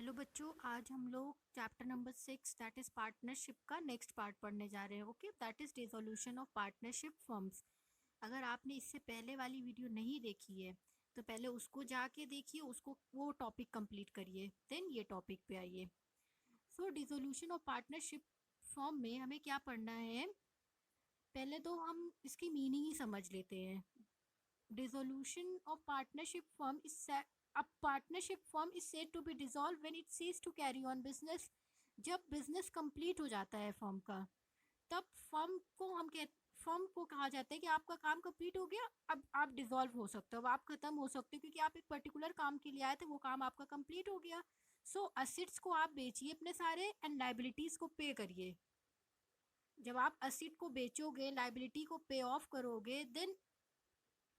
Hello बच्चों, आज हम लोग chapter number 6 that is partnership का नेक्स्ट पार्ट पढ़ने जा रहे हैं। Okay, that is dissolution of partnership firms. अगर आपने इससे पहले वाली वीडियो नहीं देखी है तो पहले उसको जाके देखिए, उसको वो टॉपिक कंप्लीट करिए, देन ये टॉपिक पे आइए। सो डिसोल्यूशन ऑफ पार्टनरशिप फर्म में हमें क्या पढ़ना है, पहले तो हम इसकी मीनिंग ही समझ लेते हैं। Dissolution of partnership firm is a partnership firm is said to be dissolved when it ceases to carry on business। जब बिजनेस कंप्लीट हो जाता है फर्म का, तब फर्म को कहा जाता है कि आपका काम कंप्लीट हो गया, अब आप डिसॉल्व हो सकते हो, अब आप खत्म हो सकते हो, क्योंकि आप एक पर्टिकुलर काम के लिए आए थे, वो काम आपका कंप्लीट हो गया। सो असेट्स को आप बेचिए अपने सारे एंड लाइबिलिटीज को पे करिए। जब आप असेट को बेचोगे, लाइबिलिटी को पे ऑफ करोगे, देन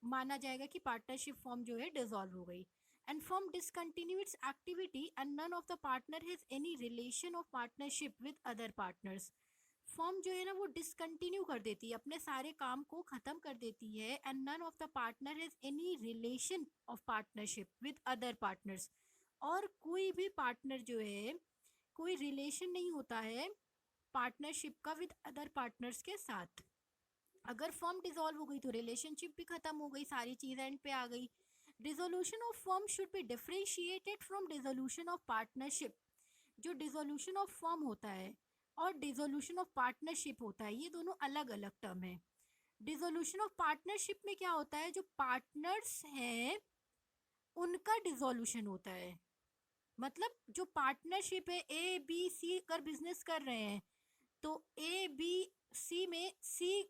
माना जाएगा कि पार्टनरशिप फॉर्म जो है डिसॉल्व हो गई। And firm discontinue its activity and none of the partner has any relation of partnership with other partners. Firm जो है ना वो डिसकंटिन्यू कर देती है, अपने सारे काम को खत्म कर देती है। And none of the partner has any relation of partnership with other partners. और कोई भी पार्टनर जो है, कोई रिलेशन नहीं होता है पार्टनरशिप का विद अदर पार्टनर्स के साथ। अगर फर्म डिसॉल्व हो गई तो रिलेशनशिप भी खत्म हो गई, सारी चीज एंड पे आ गई। Dissolution of firm should be differentiated from dissolution of partnership. जो डिसोल्यूशन ऑफ फर्म होता है और डिसोल्यूशन ऑफ पार्टनरशिप होता है, ये दोनों अलग अलग टर्म है। डिसोल्यूशन ऑफ पार्टनरशिप में क्या होता है, जो पार्टनर्स हैं उनका डिसोल्यूशन होता है। मतलब जो पार्टनरशिप है, ए बी सी अगर बिजनेस कर रहे हैं, तो ए बी सी में सी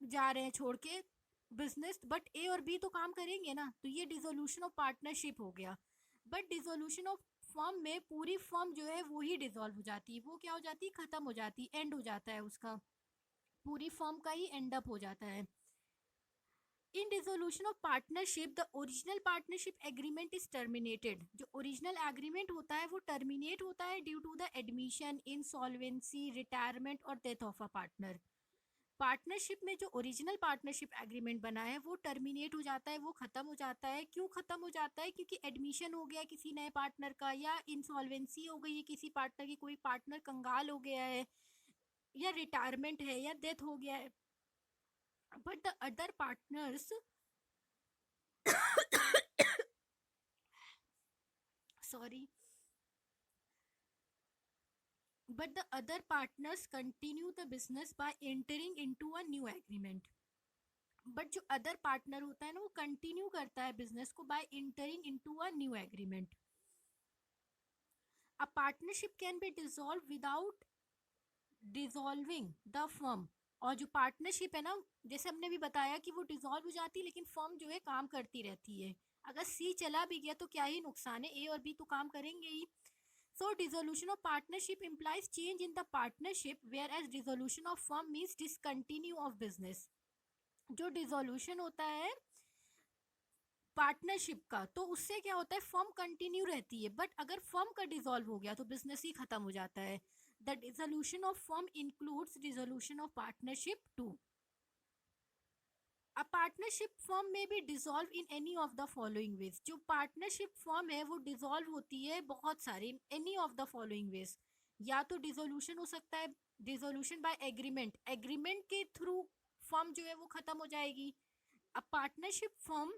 जा रहे हैं छोड़ के बिजनेस, बट ए और बी तो काम करेंगे ना, तो ये डिसोल्यूशन ऑफ पार्टनरशिप हो गया। बट डिसोल्यूशन ऑफ फर्म में पूरी फर्म जो है वो ही डिसॉल्व हो जाती है, वो क्या हो जाती है, खत्म हो जाती है, एंड हो जाता है उसका, पूरी फर्म का ही एंड अप हो जाता है। In dissolution of partnership the original partnership agreement is terminated. जो ओरिजिनल एग्रीमेंट होता है वो टर्मिनेट होता है due to the admission, insolvency, retirement और death of a partner. Partnership में जो ओरिजिनल पार्टनरशिप एग्रीमेंट बना है वो टर्मिनेट हो जाता है, वो खत्म हो जाता है। क्यों खत्म हो जाता है, क्योंकि एडमिशन हो गया किसी नए पार्टनर का, या इंसॉल्वेंसी हो गई है किसी पार्टनर की, कोई पार्टनर कंगाल हो गया है, या रिटायरमेंट है, या डेथ हो गया है। But the other partners sorry but the other partners continue the business by entering into a new agreement। But जो अदर पार्टनर होता है ना वो कंटिन्यू करता है बिजनेस को by entering into a new agreement. A partnership can be dissolve without dissolving the firm. और जो पार्टनरशिप है ना, जैसे हमने भी बताया कि वो डिसॉल्व हो जाती है लेकिन फर्म जो है काम करती रहती है। अगर सी चला भी गया तो क्या ही नुकसान है, ए और बी तो काम करेंगे ही। So dissolution of partnership implies change in the partnership, whereas dissolution of firm means discontinue of business. जो डिसोल्यूशन होता है पार्टनरशिप का, तो उससे क्या होता है, फर्म कंटिन्यू रहती है, बट अगर फर्म का डिसॉल्व हो गया तो बिजनेस ही खत्म हो जाता है। The dissolution of firm includes dissolution of partnership too. A partnership firm में भी dissolve in any of the following ways. जो पार्टनरशिप फर्म है वो डिसॉल्व होती है बहुत सारे any of the following ways. या तो डिसोल्यूशन हो सकता है, डिसोल्यूशन बाय एग्रीमेंट, एग्रीमेंट के थ्रू फर्म जो है वो खत्म हो जाएगी। A partnership firm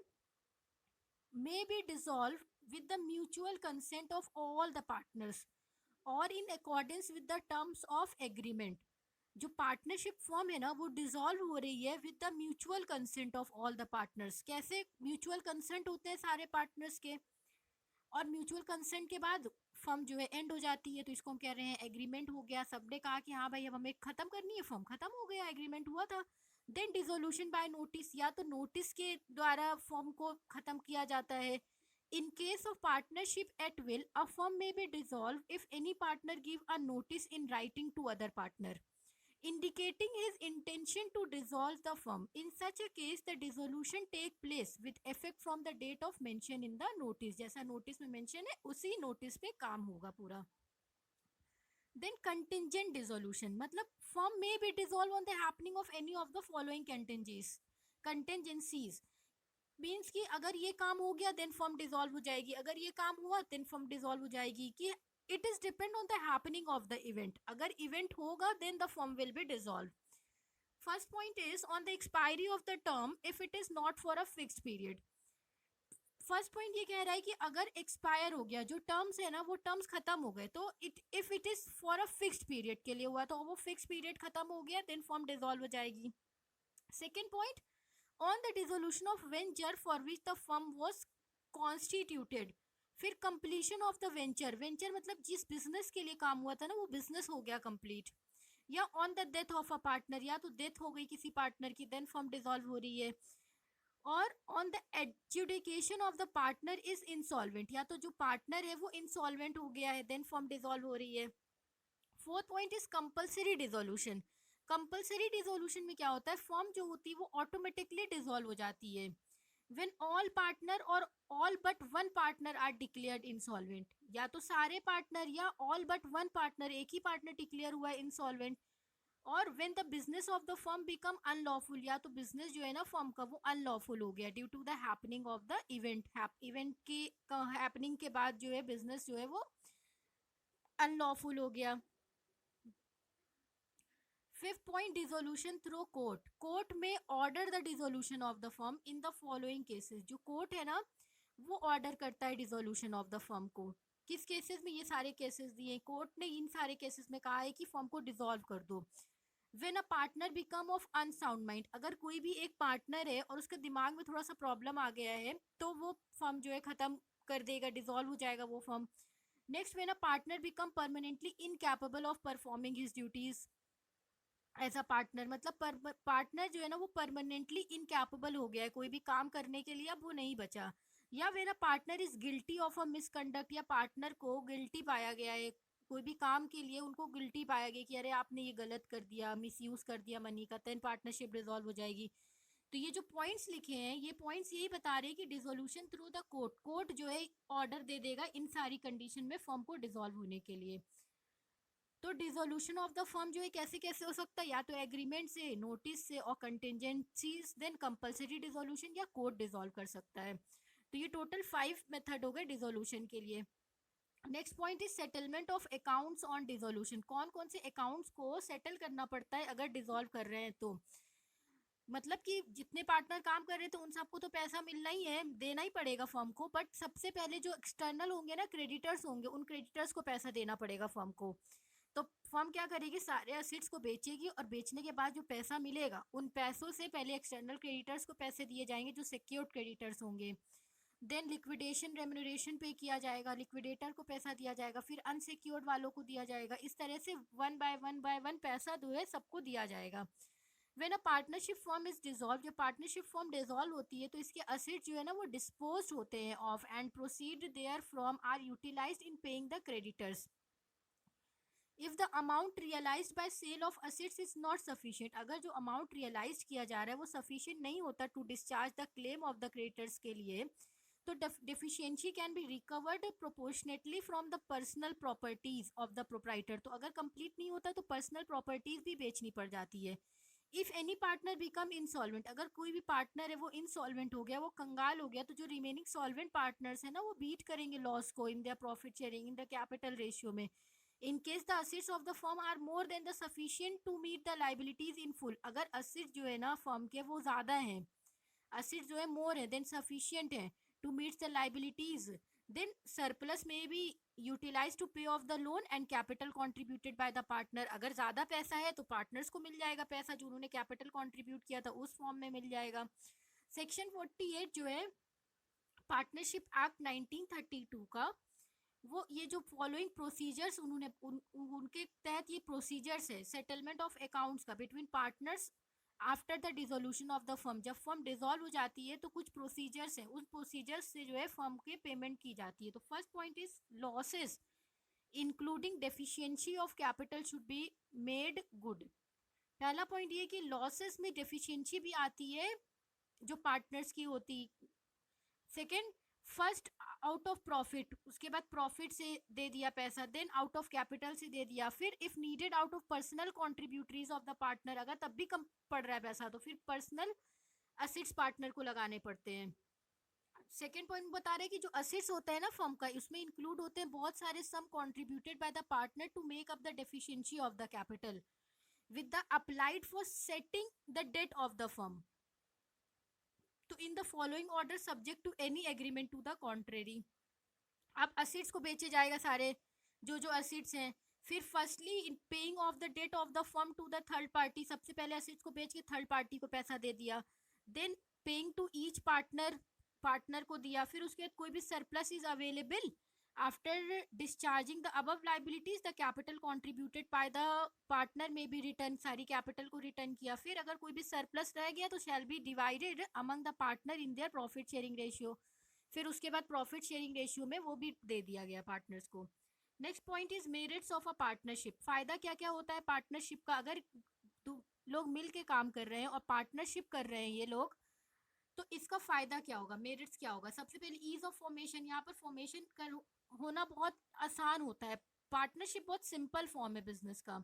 may be dissolved with the mutual consent of all the partners or in accordance with the terms of agreement। जो पार्टनरशिप फॉर्म है ना वो डिसॉल्व हो रही है with the mutual consent of all the partners. कैसे mutual consent होते हैं सारे पार्टनर्स के, और म्यूचुअल कंसेंट के बाद फर्म जो है एंड हो जाती है, तो इसको हम कह रहे हैं एग्रीमेंट हो गया। सबने कहा कि हाँ भाई अब हमें खत्म करनी है, फर्म खत्म हो गया, एग्रीमेंट हुआ था। देन डिसोल्यूशन बाय नोटिस, या तो नोटिस के द्वारा फर्म को खत्म किया जाता है। In case of partnership at will a firm may be dissolve if any partner give a notice in writing to other partner indicating his intention to dissolve the firm। In such a case, the dissolution take place with effect from the date of mention in the notice। जैसा notice में mention है उसी notice पे काम होगा पूरा। Then contingent dissolution, मतलब firm may be dissolved on the happening of any of the following contingencies। Means कि अगर ये काम हो गया देन फर्म डिसॉल्व हो जाएगी, अगर ये काम हुआ देन फर्म डिसॉल्व हो जाएगी। कि it is depend on the happening of the event. अगर इवेंट होगा then the firm will be dissolve. First point is on the expiry of the term if it is not for a fixed period. First point ये कह रहा है कि अगर expire हो गया, जो टर्म्स है ना वो टर्म्स खत्म हो गए, तो if it is for a fixed period के लिए हुआ तो वो फिक्स पीरियड खत्म हो गया देन फर्म डिसॉल्व हो जाएगी. Second point, on the dissolution of venture for which the firm was constituted. फिर completion of the venture, venture मतलब जिस बिजनेस के लिए काम हुआ था ना वो बिजनेस हो गया कंप्लीट. या on the death of a partner, या तो डेथ हो गई किसी पार्टनर की देन फर्म डिसॉल्व हो रही है. और on the adjudication of the partner is insolvent, या तो जो पार्टनर है वो इंसॉल्वेंट हो गया है देन फर्म डिसॉल्व हो रही है. Fourth point is compulsory dissolution. Compulsory dissolution में क्या होता है, फर्म जो होती है वो ऑटोमेटिकली डिसॉल्व हो जाती है व्हेन ऑल पार्टनर और all but one partner are declared insolvent. या तो सारे पार्टनर या ऑल बट वन पार्टनर, एक ही पार्टनर डिक्लेयर हुआ है इंसॉल्वेंट. और when the business of the firm become unlawful, या तो बिजनेस जो है ना फर्म का वो अनलॉफुल हो गया due to the happening of the event. Event के हैपनिंग के बाद जो है बिजनेस जो है वो अनलॉफुल हो गया. Fifth point, dissolution through court. Court may order the dissolution of the firm in the following cases. जो कोर्ट है ना वो ऑर्डर करता है डिसोल्यूशन ऑफ द फर्म को. किस केसेस में, ये सारे केसेस दिए कोर्ट ने, इन सारे केसेस में कहा है कि फर्म को डिसॉल्व कर दो. When a partner become of unsound mind, अगर कोई भी एक पार्टनर है और उसके दिमाग में थोड़ा सा प्रॉब्लम आ गया है तो वो फर्म जो है खत्म कर देगा, डिसॉल्व हो जाएगा वो firm. Next, when a partner become permanently incapable of performing his duties as a partner, मतलब पार्टनर जो है ना वो परमानेंटली इनकैपेबल हो गया है कोई भी काम करने के लिए, अब वो नहीं बचा. या when a partner is guilty of a misconduct, या पार्टनर को गिल्टी पाया गया है कोई भी काम के लिए, उनको गिल्टी पाया गया कि अरे आपने ये गलत कर दिया, मिसयूज कर दिया मनी का, देन पार्टनरशिप डिसॉल्व हो जाएगी. तो ये जो पॉइंट्स लिखे हैं ये पॉइंट्स यही बता रहे हैं कि dissolution through the court, court जो है ऑर्डर दे देगा इन सारी कंडीशन में फर्म को डिसॉल्व होने के लिए. तो डिसोल्यूशन ऑफ द फर्म जो है कैसे कैसे हो सकता है, या तो एग्रीमेंट से, नोटिस से और कंटिजेंसीज, देन कंपलसरी डिसोल्यूशन या कोर्ट डिसॉल्व कर सकता है. तो ये टोटल 5 मेथड हो गए डिसोल्यूशन के लिए. Next point is settlement of accounts on dissolution. कौन कौन से अकाउंट्स को सेटल करना पड़ता है अगर डिसॉल्व कर रहे हैं तो, मतलब कि जितने पार्टनर काम कर रहे हैं तो उन सबको तो पैसा मिलना ही है, देना ही पड़ेगा फर्म को, बट सबसे पहले जो एक्सटर्नल होंगे ना, क्रेडिटर्स होंगे, उन क्रेडिटर्स को पैसा देना पड़ेगा फर्म को. तो फर्म क्या करेगी, सारे एसेट्स को बेचेगी और बेचने के बाद जो पैसा मिलेगा उन पैसों से पहले एक्सटर्नल क्रेडिटर्स को पैसे दिए जाएंगे जो सिक्योर्ड क्रेडिटर्स होंगे. देन लिक्विडेशन रेम्यूनरेशन पे किया जाएगा, लिक्विडेटर को पैसा दिया जाएगा, फिर अनसिक्योर्ड वालों को दिया जाएगा. इस तरह से वन बाय वन पैसा जो है सबको दिया जाएगा. When a partnership firm is dissolve, जब पार्टनरशिप फर्म डिसॉल्व होती है तो इसके असेट जो है ना वो डिस्पोज होते हैं of and proceed therefrom are utilised in paying the creditors. If the amount realised by sale of assets is not sufficient, अगर जो अमाउंट रियलाइज किया जा रहा है वो सफिशिएंट नहीं होता to discharge the claim of the creditors के लिए, तो deficiency can be recovered proportionately from the personal properties of the proprietor. तो अगर कंप्लीट नहीं होता तो पर्सनल प्रॉपर्टीज भी बेचनी पड़ जाती है. If any partner become insolvent, अगर कोई भी पार्टनर है वो इंसॉल्वेंट हो गया, वो कंगाल हो गया, तो जो रिमेनिंग सॉल्वेंट पार्टनर्स है ना वो बीट करेंगे लॉस को in the profit sharing in the capital ratio में. In case the assets of the firm are more than the sufficient to meet the liabilities in full, अगर asset जो है ना फर्म के वो ज्यादा हैं, असेट जो है मोर है देन सफिशिएंट है to meet the liabilities, then surplus may be utilise to pay off the loan and capital contributed by the partner. अगर ज्यादा पैसा है तो पार्टनर्स को मिल जाएगा पैसा जो उन्होंने कैपिटल कॉन्ट्रीब्यूट किया था उस फॉर्म में मिल जाएगा. सेक्शन 48 जो है पार्टनरशिप एक्ट 1932 का, वो ये जो फॉलोइंग प्रोसीजर्स उन्होंने उनके तहत ये प्रोसीजर्स है सेटलमेंट ऑफ अकाउंट्स का between partners after the dissolution of the firm. जब फर्म डिसॉल्व हो जाती है तो कुछ प्रोसीजर्स हैं, उस प्रोसीजर्स से जो है फर्म के पेमेंट की जाती है. तो first point is losses including deficiency of capital should be made good. पहला पॉइंट ये कि लॉसेस में डेफिशिएंसी भी आती है जो पार्टनर्स की होती. Second, first out of profit, उसके बाद प्रॉफिट से दे दिया पैसा, देन आउट ऑफ कैपिटल से दे दिया, फिर if needed out of personal contributories of the partner, अगर तब भी कम पड़ रहा है पैसा तो फिर पर्सनल असेट्स पार्टनर को लगाने पड़ते हैं. सेकेंड पॉइंट बता रहे हैं कि जो असेट्स होता है ना फर्म का, उसमें इंक्लूड होते हैं बहुत सारे sum contributed by the partner to make up the deficiency of the capital with the applied for setting the debt of the firm तो in the following order subject to any agreement to the contrary। अब assets को बेचे जाएगा सारे, जो जो assets हैं। फिर firstly in paying off the debt of the firm to the third party, सबसे पहले असेट्स को बेच के थर्ड पार्टी को पैसा दे दिया। Then paying to each partner, partner को दिया। फिर उसके बाद कोई भी surplus is available after discharging the above liabilities the capital contributed by the partner में भी रिटर्न, सारी कैपिटल को रिटर्न किया। फिर अगर कोई भी सरप्लस रह गया तो shall be divided among the partner in their profit sharing ratio. फिर उसके बाद प्रॉफिट शेयरिंग रेशियो में वो भी दे दिया गया पार्टनर्स को। Next point is merits of a partnership. फायदा क्या क्या होता है पार्टनरशिप का? अगर लोग मिल के काम कर रहे हैं और पार्टनरशिप कर रहे हैं ये लोग, तो इसका फायदा क्या होगा, मेरिट्स क्या होगा? सबसे पहले ईज ऑफ फॉर्मेशन, यहाँ पर फॉर्मेशन कर होना बहुत आसान होता है। पार्टनरशिप बहुत सिंपल फॉर्म है बिजनेस का।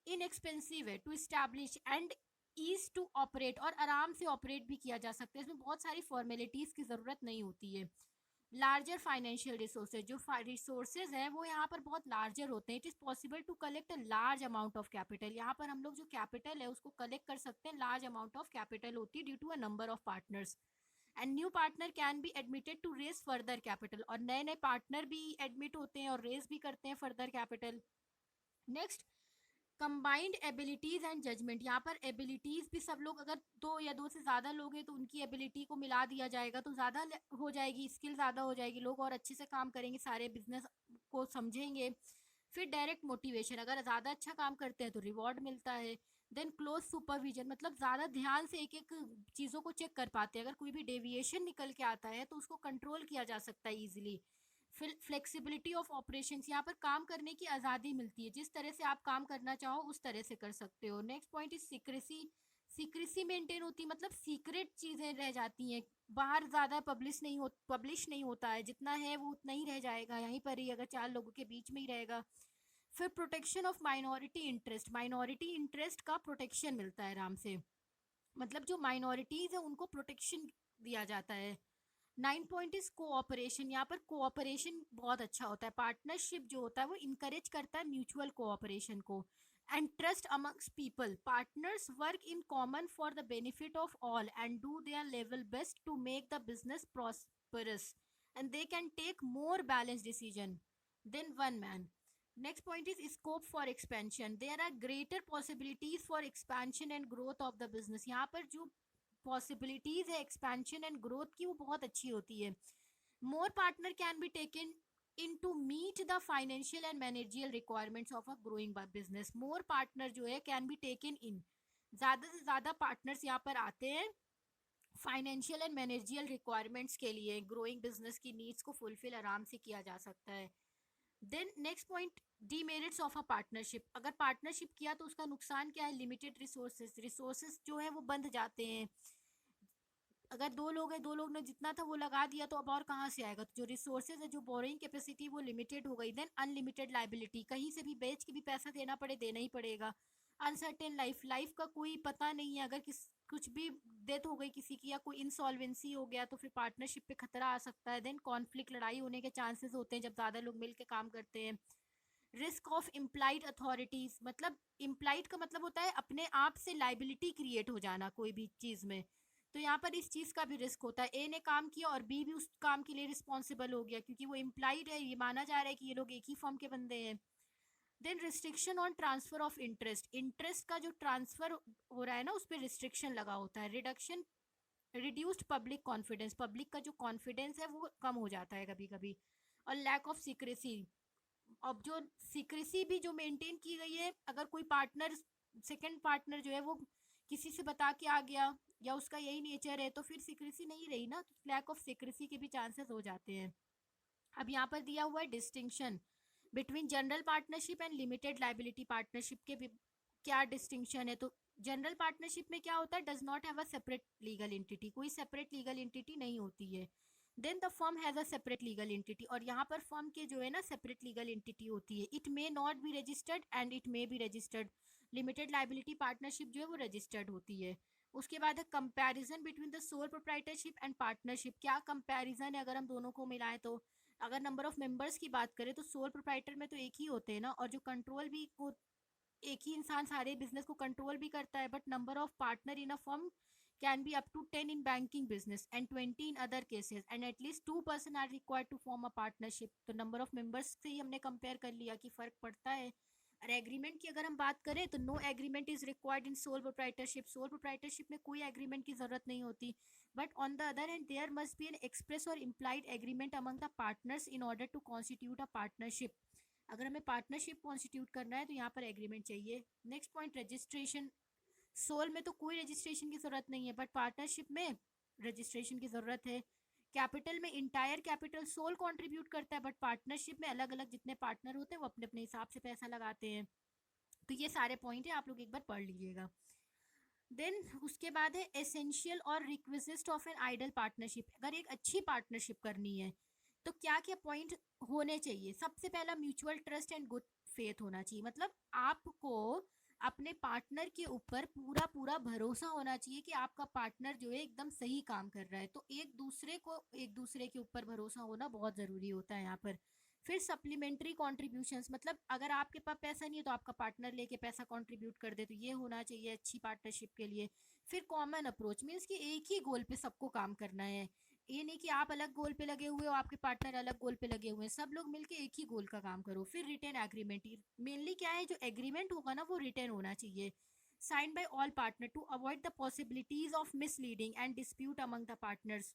इनएक्सपेंसिव है to establish and easy to operate, और आराम से ऑपरेट भी किया जा सकता है, इसमें बहुत सारी फॉर्मेलिटीज की जरूरत नहीं होती है। लार्जर फाइनेंशियल रिसोर्सेज, जो रिसोर्सेज हैं वो यहाँ पर बहुत लार्जर होते हैं। It is possible to collect a large amount of capital, यहाँ पर हम लोग जो कैपिटल है उसको कलेक्ट कर सकते हैं, लार्ज अमाउंट ऑफ कैपिटल होती है due to a number of partners. And new partner can be admitted to raise further capital, और नए नए पार्टनर भी एडमिट होते हैं और रेज भी करते हैं further capital. Next, combined abilities and judgement, यहाँ पर एबिलिटीज भी सब लोग, अगर दो या दो से ज्यादा लोग हैं तो उनकी एबिलिटी को मिला दिया जाएगा तो ज्यादा हो जाएगी, स्किल ज्यादा हो जाएगी, लोग और अच्छे से काम करेंगे, सारे बिजनेस को समझेंगे। फिर डायरेक्ट मोटिवेशन, अगर ज्यादा अच्छा काम करते हैं तो रिवॉर्ड मिलता है। देन क्लोज सुपरविजन, मतलब ज्यादा ध्यान से एक एक चीजों को चेक कर पाते हैं, अगर कोई भी डेविएशन निकल के आता है तो उसको कंट्रोल किया जा सकता है इजिली। फिर फ्लेक्सिबिलिटी ऑफ ऑपरेशंस, यहाँ पर काम करने की आज़ादी मिलती है, जिस तरह से आप काम करना चाहो उस तरह से कर सकते हो। Next point is secrecy, secrecy maintain होती है, मतलब सीक्रेट चीज़ें रह जाती हैं, बाहर ज़्यादा पब्लिश नहीं होता है, जितना है वो उतना ही रह जाएगा यहीं पर ही, अगर चार लोगों के बीच में ही रहेगा। फिर protection of minority interest, minority interest का प्रोटेक्शन मिलता है आराम से, मतलब जो माइनॉरिटीज़ है उनको प्रोटेक्शन दिया जाता है। 9 पॉइंट इज कोऑपरेशन, यहाँ पर कोऑपरेशन बहुत अच्छा होता है। पार्टनरशिप जो होता है वो इनकरेज करता है म्यूचुअल कोऑपरेशन को। And trust amongst people, partners work in common for the benefit of all and do their level best to make the business prosperous and they can take more balance decision than one man. Next point is scope for expansion, there are greater possibilities for expansion and growth of the business, यहाँ पर जो possibilities है expansion and growth की वो बहुत अच्छी होती है। More partner can be taken in to meet the financial and managerial requirements of a growing business, more partner जो है कैन बी टेकन इन, ज़्यादा से ज़्यादा पार्टनर्स यहाँ पर आते हैं फाइनेंशियल एंड मैनेजियल रिक्वायरमेंट्स के लिए, ग्रोइंग बिजनेस की नीड्स को फुलफिल आराम से किया जा सकता है। Then next point, demerits of a partnership, अगर पार्टनरशिप किया तो उसका नुकसान क्या है? लिमिटेड रिसोर्सेज, रिसोर्सेज जो है वो बंध जाते हैं, अगर दो लोग हैं, दो लोग ने जितना था वो लगा दिया तो अब और कहाँ से आएगा? तो जो रिसोर्सेज है, जो बोरिंग कैपेसिटी वो लिमिटेड हो गई। देन अनलिमिटेड लाइबिलिटी, कहीं से भी बेच के भी पैसा देना पड़े देना ही पड़ेगा। अनसर्टेन लाइफ, लाइफ का कोई पता नहीं है, अगर कुछ भी डेथ हो गई किसी की या कोई इंसॉल्वेंसी हो गया तो फिर पार्टनरशिप पे खतरा आ सकता है। देन कॉन्फ्लिक्ट, लड़ाई होने के चांसेस होते हैं जब ज़्यादा लोग मिल के काम करते हैं। रिस्क ऑफ इम्प्लाइड अथॉरिटीज, मतलब इम्प्लाइड का मतलब होता है अपने आप से लाइबिलिटी क्रिएट हो जाना कोई भी चीज़ में, तो यहाँ पर इस चीज़ का भी रिस्क होता है। ए ने काम किया और बी भी उस काम के लिए रिस्पॉन्सिबल हो गया, क्योंकि वो इम्प्लाइड है, ये माना जा रहा है कि ये लोग एक ही फॉर्म के बंदे हैं। Then restriction on transfer of interest, interest का जो ट्रांसफर हो रहा है ना उस पर रिस्ट्रिक्शन लगा होता है। Reduction, reduced public confidence, public का जो कॉन्फिडेंस है वो कम हो जाता है कभी कभी। और लैक ऑफ सीक्रेसी, अब जो सीक्रेसी भी जो मेंटेन की गई है, अगर कोई पार्टनर, सेकंड पार्टनर जो है वो किसी से बता के आ गया या उसका यही नेचर है तो फिर सीक्रेसी नहीं रही ना, तो लैक ऑफ सीक्रेसी के भी चांसेस हो जाते हैं। अब यहाँ पर दिया हुआ है distinction between general partnership and limited liability partnership के क्या डिस्टिंक्शन है? तो जनरल पार्टनरशिप में क्या होता है? Does not have a separate legal entity, कोई सेपरेट लीगल एंटिटी नहीं होती है। Then the firm has a separate legal entity, और यहाँ पर फर्म के जो है ना सेपरेट लीगल एंटिटी होती है। It may not be registered and it may be registered, limited liability partnership जो है वो रजिस्टर्ड होती है। उसके बाद है comparison between the sole proprietorship and partnership. क्या कंपैरिजन है अगर हम दोनों को मिलाएं तो? अगर नंबर ऑफ मेंबर्स की बात करें तो सोल प्रोप्राइटर में तो एक ही होते हैं ना, और जो कंट्रोल भी वो एक ही इंसान सारे बिजनेस को कंट्रोल भी करता है। But number of partner in a firm can be up to 10 in banking business and 20 in other cases, and at least 2 person are required to form a partnership। तो नंबर ऑफ मेंबर्स से ही हमने compare कर लिया कि फर्क पड़ता है। और एग्रीमेंट की अगर हम बात करें तो no agreement is required in sole proprietorship. Sole proprietorship में कोई एग्रीमेंट की जरूरत नहीं होती। But on the other hand there must be an express और implied agreement among the partners in order to constitute a partnership. अगर हमें partnership constitute करना है तो यहाँ पर एग्रीमेंट चाहिए। Next point, registration. सोल में तो कोई रजिस्ट्रेशन की जरूरत नहीं है, बट पार्टनरशिप में रजिस्ट्रेशन की जरूरत है। कैपिटल में इंटायर कैपिटल सोल कंट्रीब्यूट करता है, बट पार्टनरशिप में अलग अलग जितने पार्टनर होते हैं वो अपने अपने हिसाब से पैसा लगाते हैं। तो ये सारे पॉइंट है, आप लोग एक बार पढ़ लीजिएगा। देन उसके बाद है एसेंशियल और requisite of an ideal partnership. अगर एक अच्छी पार्टनरशिप करनी है तो क्या क्या पॉइंट होने चाहिए? सबसे पहला, mutual trust and good faith होना चाहिए। मतलब आपको अपने पार्टनर के ऊपर पूरा पूरा भरोसा होना चाहिए कि आपका पार्टनर जो है एकदम सही काम कर रहा है। तो एक दूसरे के ऊपर भरोसा होना बहुत ज़रूरी होता है यहाँ पर। फिर सप्लीमेंट्री कॉन्ट्रीब्यूशंस, मतलब अगर आपके पास पैसा नहीं है तो आपका पार्टनर लेके पैसा कंट्रीब्यूट कर दे, तो ये होना चाहिए अच्छी पार्टनरशिप के लिए। फिर कॉमन अप्रोच, मीन्स कि एक ही गोल पे सबको काम करना है। ये नहीं कि आप अलग गोल पे लगे हुए हो, आपके पार्टनर अलग गोल पे लगे हुए हैं, सब लोग मिलके एक ही गोल का काम करो। फिर रिटेन एग्रीमेंट, मेनली क्या है, जो एग्रीमेंट होगा ना वो रिटेन होना चाहिए, sign by all partner to avoid the possibilities of misleading and dispute among the partners.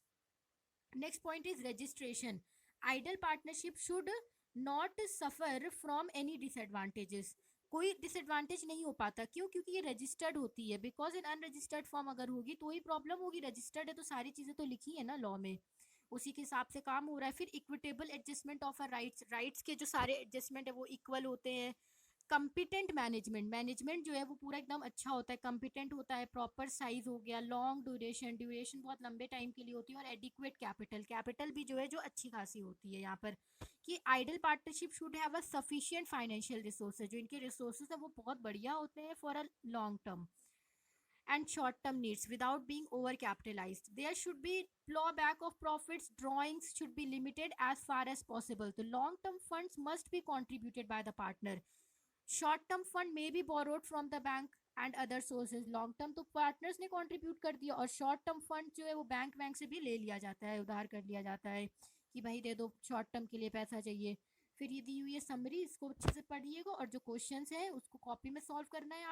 Next point is registration. Ideal partnership should not suffer from any disadvantages. कोई disadvantage नहीं हो पाता, क्यों? क्योंकि ये रजिस्टर्ड होती है। बिकॉज इन अनरजिस्टर्ड फॉर्म अगर होगी तो ही प्रॉब्लम होगी। रजिस्टर्ड है तो सारी चीजें तो लिखी है ना लॉ में, उसी के हिसाब से काम हो रहा है। फिर equitable adjustment of a rights, rights के जो सारे एडजस्टमेंट है वो इक्वल होते हैं। कंपिटेंट मैनेजमेंट, मैनेजमेंट जो है वो पूरा एकदम अच्छा होता है, कंपिटेंट होता है। प्रॉपर साइज हो गया, लॉन्ग ड्यूरेशन, ड्यूरेशन बहुत लंबे टाइम के लिए होती है। और एडिक्वेट कैपिटल, कैपिटल भी जो है जो अच्छी खासी होती है यहाँ पर। कि ideal partnership should have a sufficient financial resources, जो इनके रिसोर्सेज है वो बहुत बढ़िया होते हैं for a long term and short-term needs without being over-capitalized. There should be clawback of profits. Drawings should be limited as far as possible. The long-term funds must be contributed by the partner. Short-term fund may be borrowed from the bank and other sources. Long term तो partners ने contribute कर दिया, और short term fund जो है वो bank से भी ले लिया जाता है, उधार कर लिया जाता है कि भाई दे दो, शॉर्ट टर्म के लिए पैसा चाहिए। फिर ये दी हुई है समरी, इसको अच्छे से पढ़िएगा, और जो क्वेश्चंस है उसको कॉपी में सॉल्व करना है।